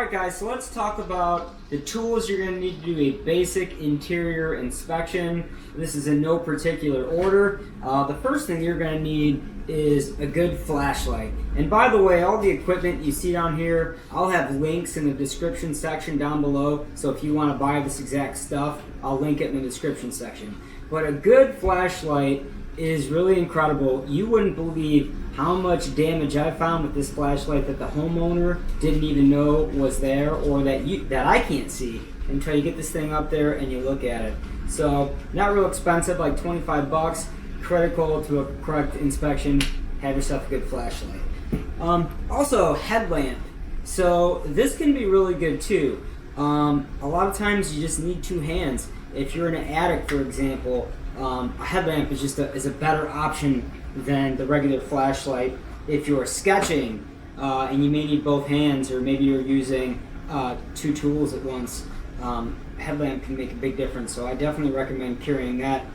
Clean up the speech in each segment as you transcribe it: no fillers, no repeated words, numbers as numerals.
Alright guys, so let's talk about the tools you're going to need to do a basic interior inspection. This is in no particular order. The first thing you're going to need is a good flashlight. And by the way, all the equipment you see down here, I'll have links in the description section down below. So if you want to buy this exact stuff, I'll link it in the description section. But a good flashlight is really incredible. You wouldn't believe how much damage I found with this flashlight that the homeowner didn't even know was there, or that I can't see until you get this thing up there and you look at it. So not real expensive, like 25 bucks. Critical to a correct inspection. Have yourself a good flashlight. Also, headlamp. So this can be really good too. A lot of times you just need two hands. If you're in an attic, for example, a headlamp is just a better option than the regular flashlight. If you're sketching and you may need both hands, or maybe you're using two tools at once, headlamp can make a big difference. So I definitely recommend carrying that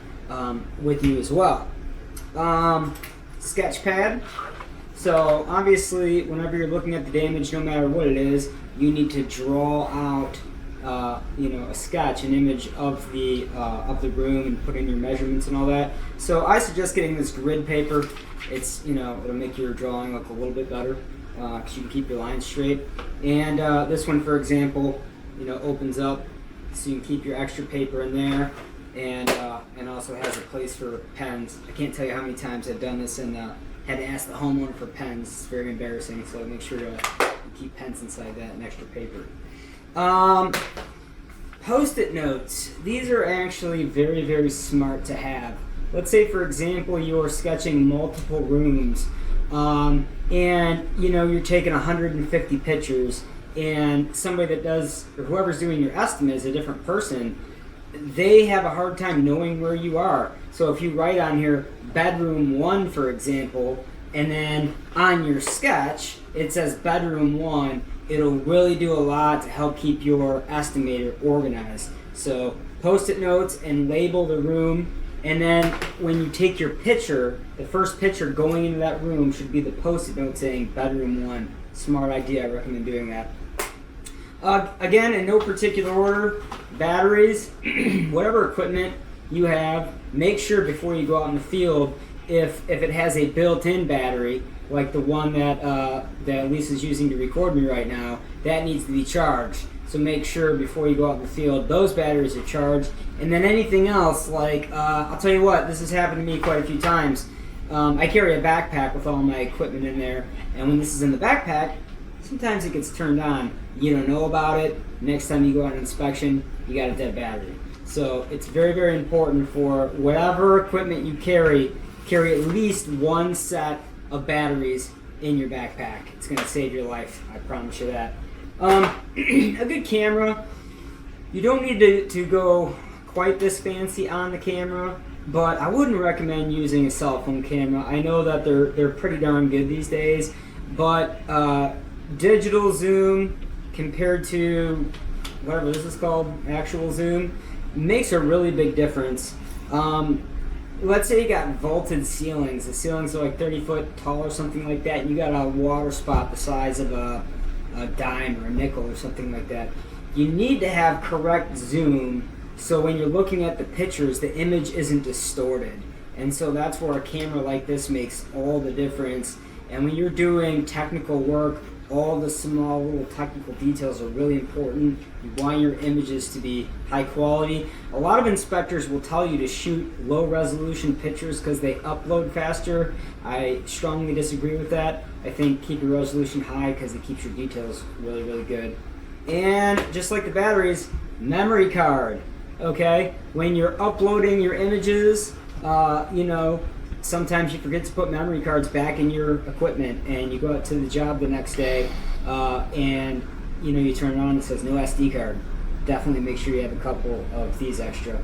with you as well. Sketch pad. So obviously, whenever you're looking at the damage, no matter what it is, you need to draw out a sketch, an image of the room, and put in your measurements and all that. So I suggest getting this grid paper. It's it'll make your drawing look a little bit better because you can keep your lines straight. And this one, for example, opens up so you can keep your extra paper in there, and also has a place for pens. I can't tell you how many times I've done this and had to ask the homeowner for pens. It's very embarrassing. So make sure to keep pens inside that and extra paper. Post-it notes. These are actually very, very smart to have. Let's say, for example, you're sketching multiple rooms, and you're taking 150 pictures, and somebody that does, or whoever's doing your estimate is a different person. They have a hard time knowing where you are. So if you write on here bedroom 1, for example, and then on your sketch it says bedroom 1, it'll really do a lot to help keep your estimator organized. So post-it notes and label the room, and then when you take your picture, the first picture going into that room should be the post-it note saying bedroom 1. Smart idea, I recommend doing that. Again, in no particular order, batteries, whatever equipment you have, make sure before you go out in the field, if it has a built-in battery, like the one that Lisa's using to record me right now, that needs to be charged. So make sure before you go out in the field, those batteries are charged. And then anything else, like, I'll tell you what, this has happened to me quite a few times. I carry a backpack with all my equipment in there, and when this is in the backpack, sometimes it gets turned on. You don't know about it. Next time you go on an inspection, you got a dead battery. So it's very, very important for whatever equipment you carry at least one set of batteries in your backpack. It's going to save your life, I promise you that. A good camera. You don't need to go quite this fancy on the camera, but I wouldn't recommend using a cell phone camera. I know that they're pretty darn good these days, but digital zoom compared to whatever this is called, actual zoom, makes a really big difference. Let's say you got vaulted ceilings. The ceilings are like 30 foot tall or something like that, and you got a water spot the size of a dime or a nickel or something like that. You need to have correct zoom so when you're looking at the pictures, the image isn't distorted. And so that's where a camera like this makes all the difference. And when you're doing technical work, all the small little technical details are really important. You want your images to be high quality. A lot of inspectors will tell you to shoot low resolution pictures because they upload faster. I strongly disagree with that. I think keep your resolution high because it keeps your details really, really good. And just like the batteries, memory card. Okay, when you're uploading your images, sometimes you forget to put memory cards back in your equipment, and you go out to the job the next day, and you turn it on and it says no SD card. Definitely make sure you have a couple of these extra.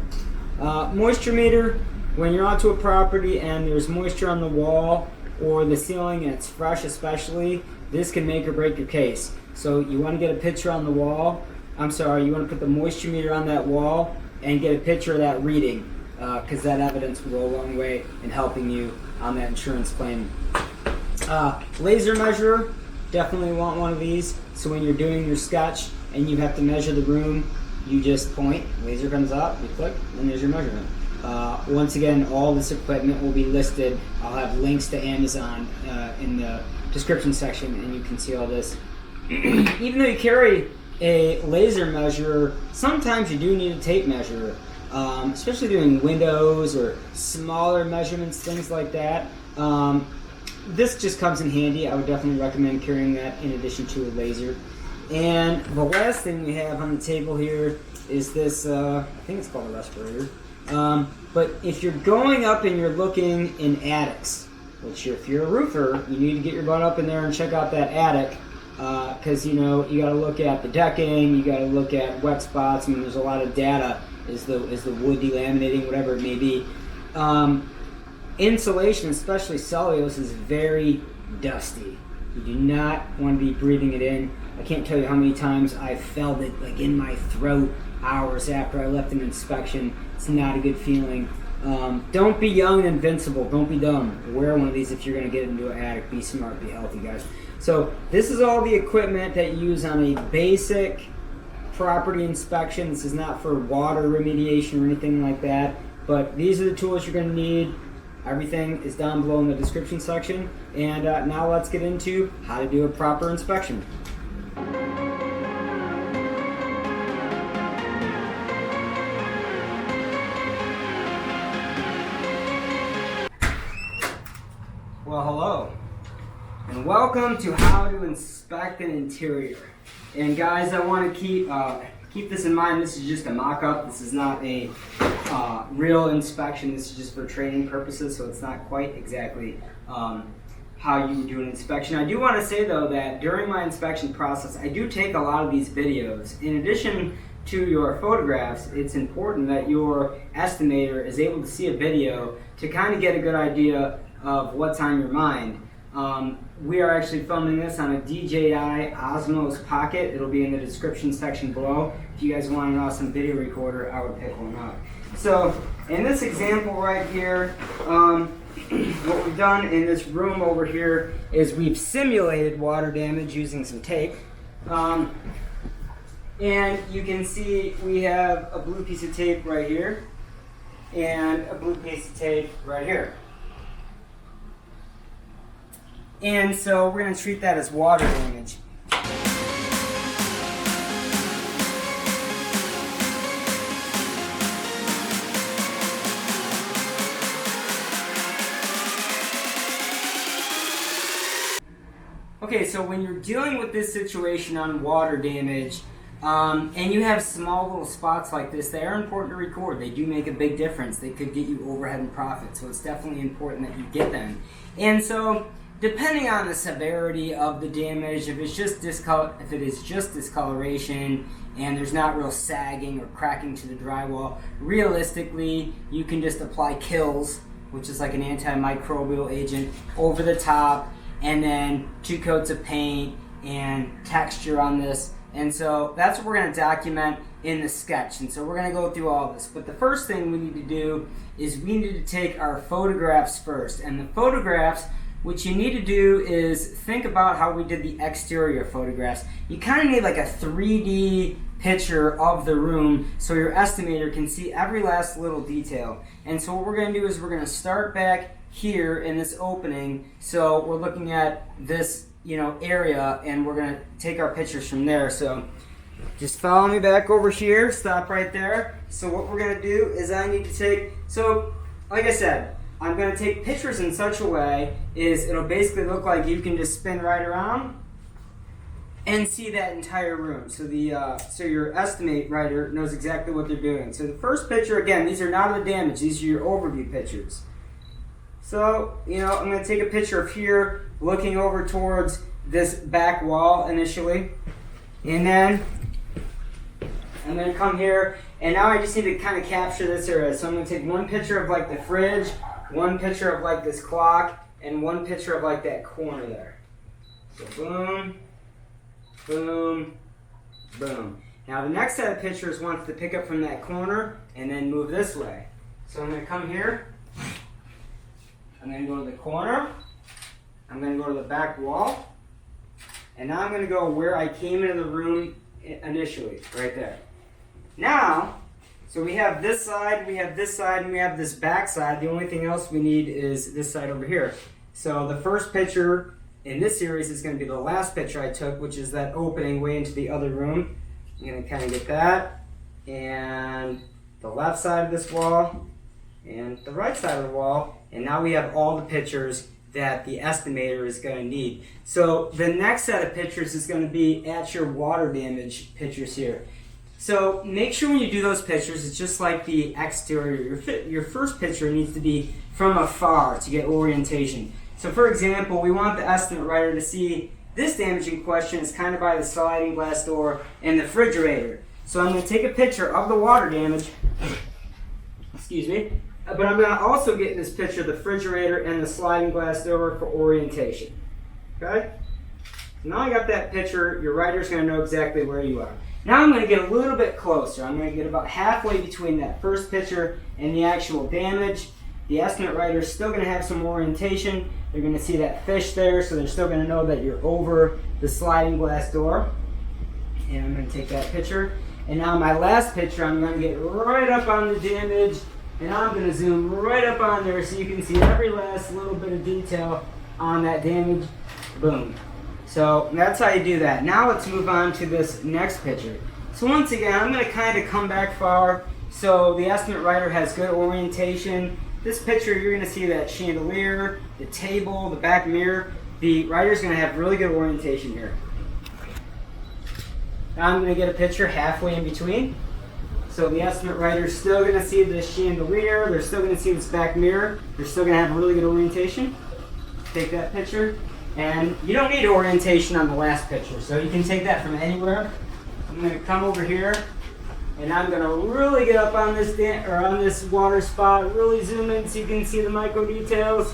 Moisture meter. When you're onto a property and there's moisture on the wall or the ceiling and it's fresh especially, this can make or break your case. So you want to get a picture on the wall. You want to put the moisture meter on that wall and get a picture of that reading, because that evidence will go a long way in helping you on that insurance claim. Laser measurer. definitely want one of these. So when you're doing your sketch and you have to measure the room, you just point, laser comes up, you click, and there's your measurement. Once again, all this equipment will be listed. I'll have links to Amazon in the description section, and you can see all this. Even though you carry a laser measurer, sometimes you do need a tape measure, especially doing windows or smaller measurements, things like that. This just comes in handy. I would definitely recommend carrying that in addition to a laser. And the last thing we have on the table here is this, I think it's called a respirator. But if you're going up and you're looking in attics, which if you're a roofer, you need to get your butt up in there and check out that attic, because you know you got to look at the decking, you got to look at wet spots. I mean, there's a lot of data. Is the wood delaminating, whatever it may be. Insulation, especially cellulose, is very dusty. You do not want to be breathing it in. I can't tell you how many times I felt it like in my throat hours after I left an inspection. It's not a good feeling. Don't be young and invincible. Don't be dumb. Wear one of these if you're going to get into an attic. Be smart. Be healthy, guys. So this is all the equipment that you use on a basic property inspection. This is not for water remediation or anything like that. But these are the tools you're going to need. Everything is down below in the description section. And now let's get into how to do a proper inspection. Well, hello, and welcome to how to inspect an interior. And guys, I want to keep this in mind. This is just a mock-up. This is not a real inspection. This is just for training purposes, so it's not quite exactly how you do an inspection. I do want to say though that during my inspection process, I do take a lot of these videos. In addition to your photographs, it's important that your estimator is able to see a video to kind of get a good idea of what's on your mind. We are actually filming this on a DJI Osmos Pocket. It'll be in the description section below. If you guys want an awesome video recorder, I would pick one up. So in this example right here, what we've done in this room over here is we've simulated water damage using some tape. And you can see we have a blue piece of tape right here and a blue piece of tape right here. And so we're going to treat that as water damage. Okay, so when you're dealing with this situation on water damage, and you have small little spots like this, they are important to record. They do make a big difference. They could get you overhead and profit, so it's definitely important that you get them. And so, depending on the severity of the damage, if it is just discoloration and there's not real sagging or cracking to the drywall, realistically, you can just apply Kills, which is like an antimicrobial agent, over the top, and then 2 coats of paint and texture on this. And so that's what we're going to document in the sketch. And so we're going to go through all this. But the first thing we need to do is we need to take our photographs first. And the photographs, what you need to do is think about how we did the exterior photographs. You kind of need like a 3D picture of the room so your estimator can see every last little detail. And so what we're going to do is we're going to start back here in this opening. So we're looking at this, area, and we're going to take our pictures from there. So just follow me back over here, stop right there. So what we're going to do is I need to take, so like I said, I'm going to take pictures in such a way is it'll basically look like you can just spin right around and see that entire room. So so your estimate writer knows exactly what they're doing. So the first picture, again, these are not the damage, these are your overview pictures. So, I'm going to take a picture of here looking over towards this back wall initially. And then I'm going to come here, and now I just need to kind of capture this area. So I'm going to take one picture of like the fridge, one picture of like this clock, and one picture of like that corner there. So boom, boom, boom. Now the next set of pictures wants to pick up from that corner and then move this way. So I'm going to come here. I'm going to go to the corner. I'm going to go to the back wall. And now I'm going to go where I came into the room initially, right there. Now, so we have this side, we have this side, and we have this back side. The only thing else we need is this side over here. So the first picture in this series is going to be the last picture I took, which is that opening way into the other room. I'm going to kind of get that, and the left side of this wall, and the right side of the wall, and now we have all the pictures that the estimator is going to need. So the next set of pictures is going to be at your water damage pictures here. So make sure when you do those pictures, it's just like the exterior. Your first picture needs to be from afar to get orientation. So for example, we want the estimate writer to see this damage in question is kind of by the sliding glass door and the refrigerator. So I'm going to take a picture of the water damage, excuse me, but I'm going to also get in this picture the refrigerator and the sliding glass door for orientation. Okay? So now I got that picture, your writer's going to know exactly where you are. Now I'm going to get a little bit closer. I'm going to get about halfway between that first picture and the actual damage. The estimate writer is still going to have some orientation. They're going to see that fish there, so they're still going to know that you're over the sliding glass door. And I'm going to take that picture. And now my last picture, I'm going to get right up on the damage, and I'm going to zoom right up on there so you can see every last little bit of detail on that damage. Boom. So that's how you do that. Now let's move on to this next picture. So once again, I'm going to kind of come back far so the estimate writer has good orientation. This picture, you're going to see that chandelier, the table, the back mirror. The writer's going to have really good orientation here. Now I'm going to get a picture halfway in between. So the estimate writer's still going to see this chandelier. They're still going to see this back mirror. They're still going to have really good orientation. Take that picture. And you don't need orientation on the last picture, so you can take that from anywhere. I'm going to come over here, and I'm going to really get up on this water spot, really zoom in so you can see the micro details.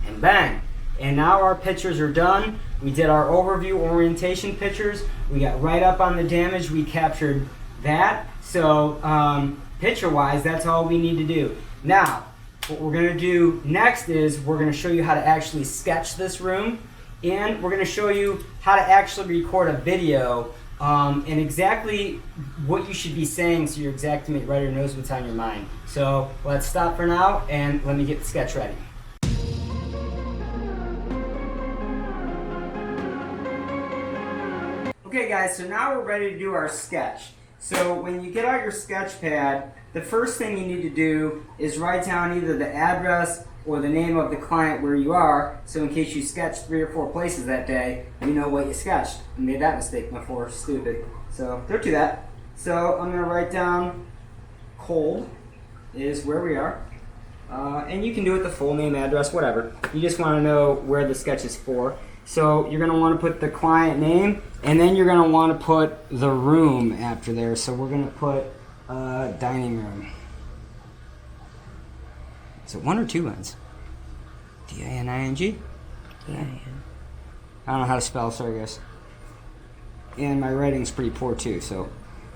And bang! And now our pictures are done. We did our overview orientation pictures. We got right up on the damage. We captured that. So picture-wise, that's all we need to do. Now, what we're going to do next is we're going to show you how to actually sketch this room, and we're going to show you how to actually record a video and exactly what you should be saying so your Xactimate writer knows what's on your mind. So let's stop for now and let me get the sketch ready. Okay guys, so now we're ready to do our sketch. So when you get out your sketch pad, the first thing you need to do is write down either the address or the name of the client where you are, so in case you sketched 3 or 4 places that day, you know what you sketched. I made that mistake before, stupid. So don't do that. So I'm going to write down cold is where we are. And you can do it the full name, address, whatever. You just want to know where the sketch is for. So you're going to want to put the client name, and then you're going to want to put the room after there. So we're going to put dining room. Is it 1 or 2 N's? D-I-N-I-N-G? D-I-N. I don't know how to spell, sorry guys. And my writing's pretty poor too, so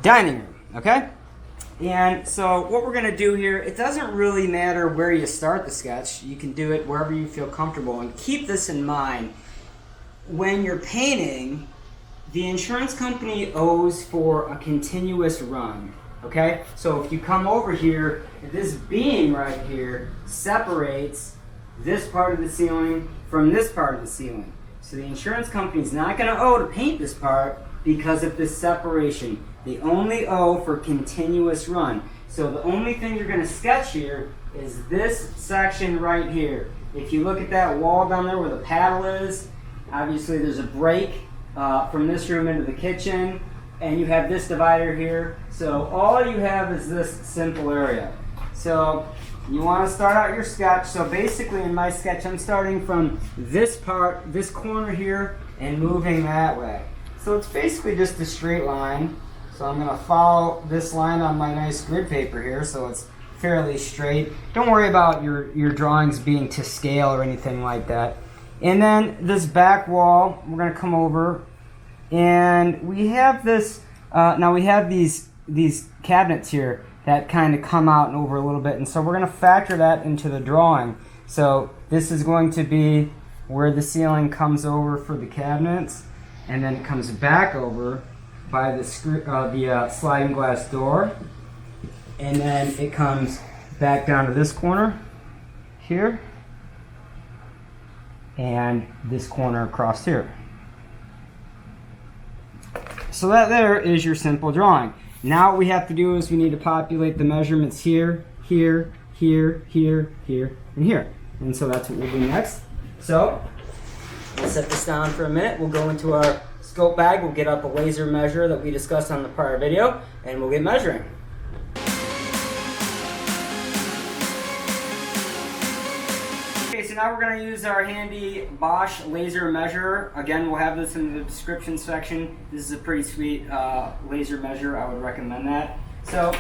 dining room, okay? And so what we're going to do here, it doesn't really matter where you start the sketch. You can do it wherever you feel comfortable. And keep this in mind. When you're painting, the insurance company owes for a continuous run. Okay, so if you come over here, this beam right here separates this part of the ceiling from this part of the ceiling. So the insurance company is not going to owe to paint this part because of this separation. They only owe for continuous run. So the only thing you're going to sketch here is this section right here. If you look at that wall down there where the paddle is, obviously there's a break from this room into the kitchen. And you have this divider here. So all you have is this simple area. So you want to start out your sketch. So basically in my sketch, I'm starting from this part, this corner here, and moving that way. So it's basically just a straight line. So I'm going to follow this line on my nice grid paper here, so it's fairly straight. Don't worry about your drawings being to scale or anything like that. And then this back wall, we're going to come over. And we have this, now we have these cabinets here that kind of come out and over a little bit. And so we're going to factor that into the drawing. So this is going to be where the ceiling comes over for the cabinets, and then it comes back over by the sliding glass door, and then it comes back down to this corner here, and this corner across here. So that there is your simple drawing. Now what we have to do is we need to populate the measurements here, here, here, here, here, and here. And so that's what we'll do next. So we'll set this down for a minute. We'll go into our scope bag. We'll get up a laser measure that we discussed on the prior video, and we'll get measuring. Okay, so now we're going to use our handy Bosch laser measure. Again, we'll have this in the description section. This is a pretty sweet laser measure. I would recommend that. So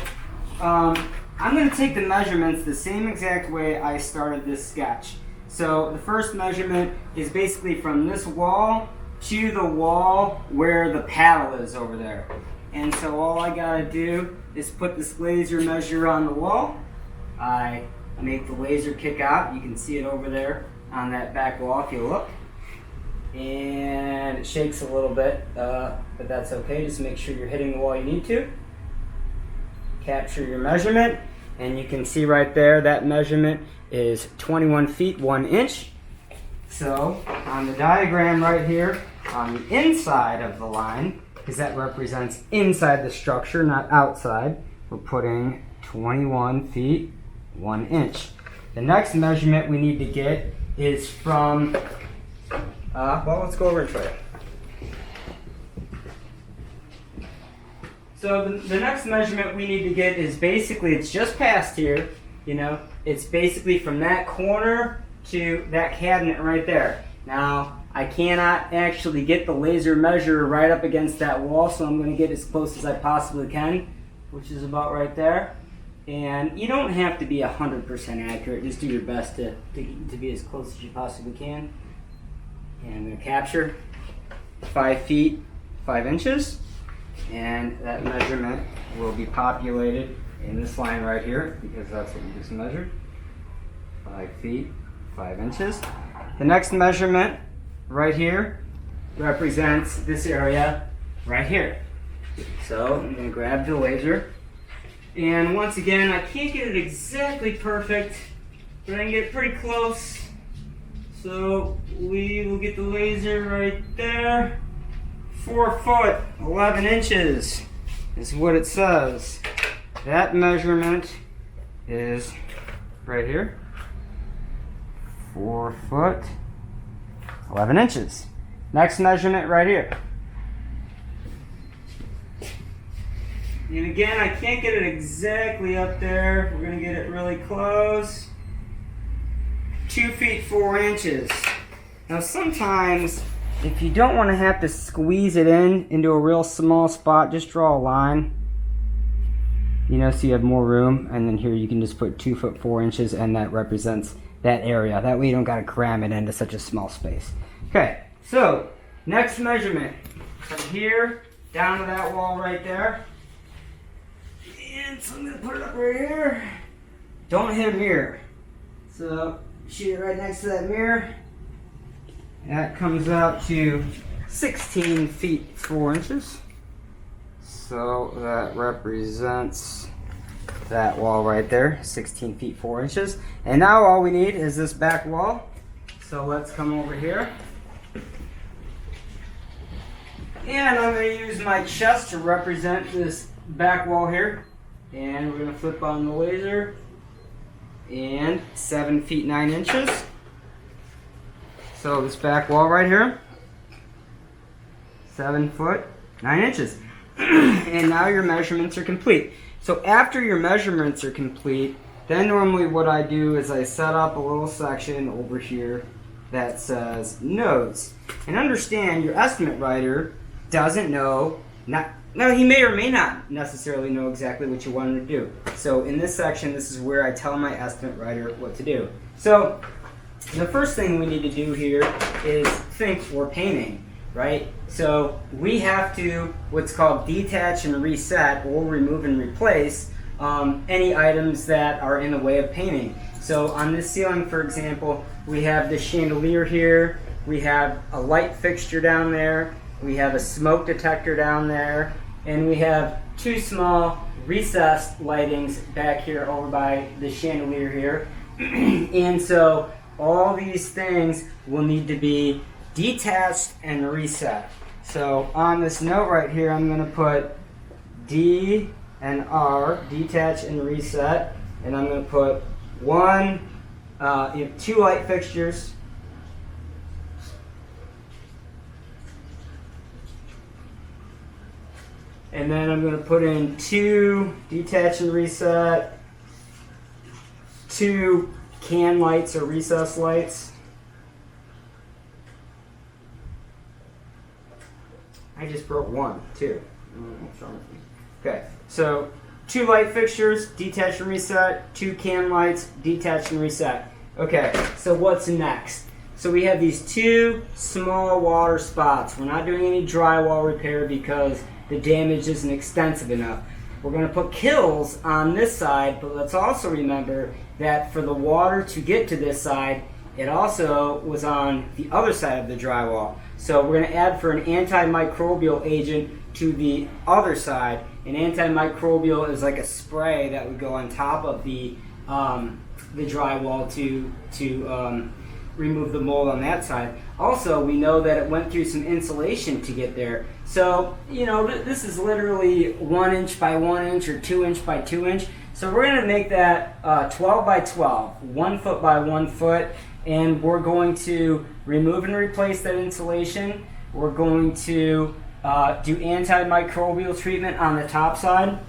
I'm going to take the measurements the same exact way I started this sketch. So the first measurement is basically from this wall to the wall where the paddle is over there. And so all I got to do is put this laser measure on the wall. I make the laser kick out. You can see it over there on that back wall if you look. And it shakes a little bit, but that's okay. Just make sure you're hitting the wall you need to. Capture your measurement, and you can see right there that measurement is 21 feet 1 inch. So on the diagram right here, on the inside of the line, because that represents inside the structure, not outside, we're putting 21 feet 1 inch. The next measurement we need to get is from, well, let's go over and show you. So the next measurement we need to get is basically, it's just past here, you know, it's basically from that corner to that cabinet right there. Now, I cannot actually get the laser measure right up against that wall, so I'm going to get as close as I possibly can, which is about right there. And you don't have to be 100% accurate, just do your best to be as close as you possibly can. And I'm going to capture 5 feet 5 inches. And that measurement will be populated in this line right here, because that's what we just measured. 5 feet 5 inches. The next measurement right here represents this area right here. So I'm going to grab the laser, and once again, I can't get it exactly perfect, but I can get pretty close. So we will get the laser right there. 4 foot 11 inches is what it says. That measurement is right here. 4 foot 11 inches. Next measurement right here. And again, I can't get it exactly up there. We're going to get it really close. 2 feet 4 inches. Now sometimes, if you don't want to have to squeeze it into a real small spot, just draw a line. You know, so you have more room, and then here you can just put 2 foot 4 inches, and that represents that area. That way you don't got to cram it into such a small space. Okay, so next measurement from here down to that wall right there. And so I'm going to put it up right here. Don't hit a mirror. So shoot it right next to that mirror. That comes out to 16 feet 4 inches. So that represents that wall right there, 16 feet 4 inches. And now all we need is this back wall. So let's come over here. And I'm going to use my chest to represent this back wall here. And we're going to flip on the laser. And 7 feet 9 inches. So this back wall right here, 7 foot 9 inches. And now your measurements are complete. So after your measurements are complete, then normally what I do is I set up a little section over here that says notes. And understand, your estimate writer doesn't know, now he may or may not necessarily know exactly what you want him to do. So in this section, this is where I tell my estimate writer what to do. So the first thing we need to do here is think we're painting, right? So we have to what's called detach and reset, or remove and replace any items that are in the way of painting. So on this ceiling, for example, we have the chandelier here, we have a light fixture down there, we have a smoke detector down there, and we have two small recessed lightings back here over by the chandelier here. And so all these things will need to be detached and reset. So on this note right here, I'm going to put D and R, detach and reset, and I'm going to put two light fixtures, and then I'm going to put in two detach and reset, two can lights or recess lights. I just broke one, too. What's wrong with me? Okay, so two light fixtures, detach and reset, two can lights, detach and reset. Okay, so what's next? So we have these two small water spots. We're not doing any drywall repair because the damage isn't extensive enough. We're going to put kills on this side, but let's also remember that for the water to get to this side, it also was on the other side of the drywall. So we're going to add for an antimicrobial agent to the other side. An antimicrobial is like a spray that would go on top of the drywall to remove the mold on that side. Also, we know that it went through some insulation to get there. So, you know, this is literally 1 inch by 1 inch or 2 inch by 2 inch. So we're going to make that 12 by 12, 1 foot by 1 foot, and we're going to remove and replace that insulation. We're going to do antimicrobial treatment on the top side.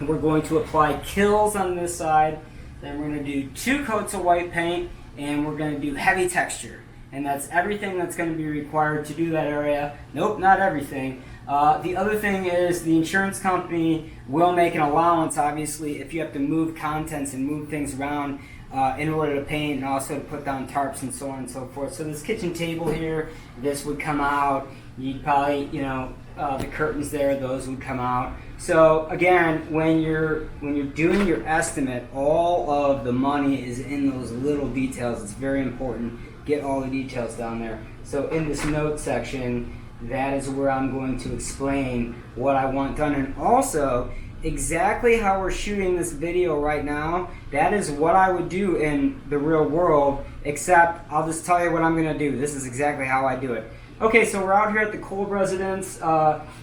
We're going to apply kills on this side. Then we're going to do 2 coats of white paint, and we're going to do heavy texture. And that's everything that's going to be required to do that area. Nope, not everything. The other thing is the insurance company will make an allowance, obviously, if you have to move contents and move things around in order to paint and also to put down tarps and so on and so forth. So this kitchen table here, this would come out. You'd probably, the curtains there, those would come out. So again, when you're doing your estimate, all of the money is in those little details. It's very important. Get all the details down there. So in this note section, that is where I'm going to explain what I want done, and also exactly how we're shooting this video right now. That is what I would do in the real world, except I'll just tell you what I'm going to do. This is exactly how I do it. Okay, so we're out here at the Kolb residence.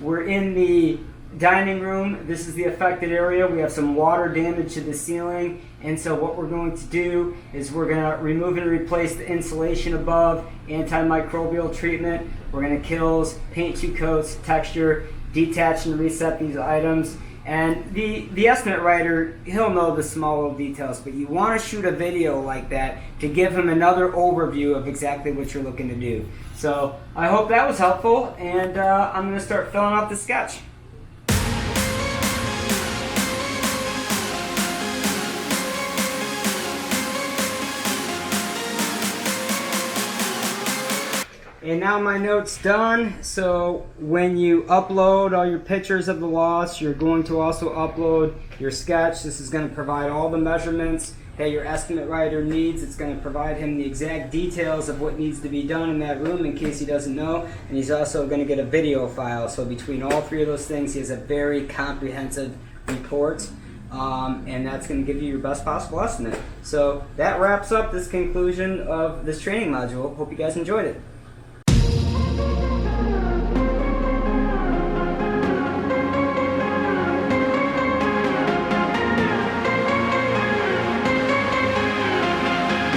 We're in the dining room. This is the affected area. We have some water damage to the ceiling, and so what we're going to do is we're going to remove and replace the insulation above, antimicrobial treatment. We're going to kills, paint 2 coats, texture, detach and reset these items. And the estimate writer, he'll know the small little details, but you want to shoot a video like that to give him another overview of exactly what you're looking to do. So I hope that was helpful, and I'm going to start filling out the sketch. And now my note's done. So when you upload all your pictures of the loss, you're going to also upload your sketch. This is going to provide all the measurements that your estimate writer needs. It's going to provide him the exact details of what needs to be done in that room in case he doesn't know. And he's also going to get a video file. So between all 3 of those things, he has a very comprehensive report. And that's going to give you your best possible estimate. So that wraps up this conclusion of this training module. Hope you guys enjoyed it.